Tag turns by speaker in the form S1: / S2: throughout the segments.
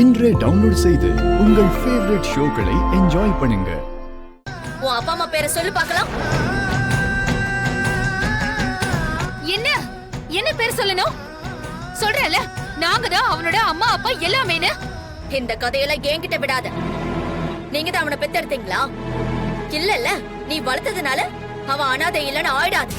S1: இன்றே டவுன்லோட் செய்து உங்கள் ஃபேவரட் ஷோக்களை என்ஜாய் பண்ணுங்க.
S2: உன் அப்பா அம்மா பேரை சொல்லு பார்க்கலாம்.
S3: என்ன என்ன பேர் சொல்லணும்? சொல்றேன்ல, நாங்க தான் அவனோட அம்மா அப்பா எல்லாமேன்னு.
S2: இந்த கதையெல்லாம் என்கிட்ட விடாத. நீங்க தான் அவனை பெத்தெடுத்தீங்களா? இல்லல்ல, நீ வளர்த்ததுனால அவன் அனாதை இல்லைன்னு ஆயிடாது.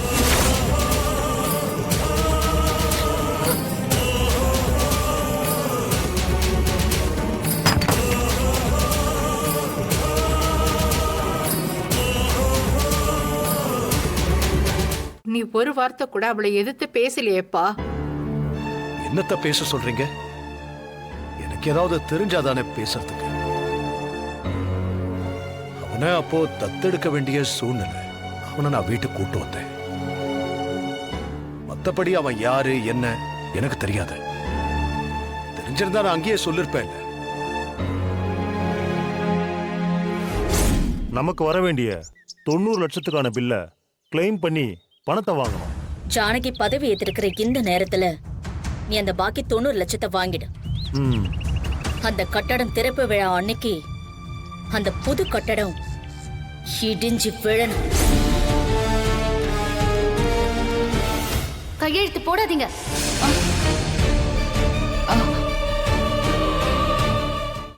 S4: நீ ஒரு வார்த்தை கூட அவளை எதிர்த்து பேசலையேப்பா.
S5: என்னத்த பேச சொல்றீங்க? எனக்கு ஏதாவது தெரிஞ்சாதானே பேசுறதுக்கு. அவனை அப்போ தத்தெடுக்க வேண்டிய சூழ்நிலை. அவனை நான் வீட்டுக்கு கூட்டு வந்தேன். மத்தபடி அவன் யாரு என்ன எனக்கு தெரியாது. தெரிஞ்சிருந்தா நான் அங்கேயே சொல்லிருப்பேன்.
S6: நமக்கு வர வேண்டிய 90 லட்சத்துக்கான பில்ல கிளைம் பண்ணி பணத்தை வாங்கணும்.
S2: ஜானகி பதவி ஏத்திருக்கிற இந்த நேரத்துல நீ அந்த பாக்கி 90 லட்சத்தை வாங்கிடு. அந்த கட்டடம் திறப்பு விழா அன்னைக்கு அந்த புது கட்டடம் இடிஞ்சு விழணும்.
S3: கையெழுத்து போடாதீங்க.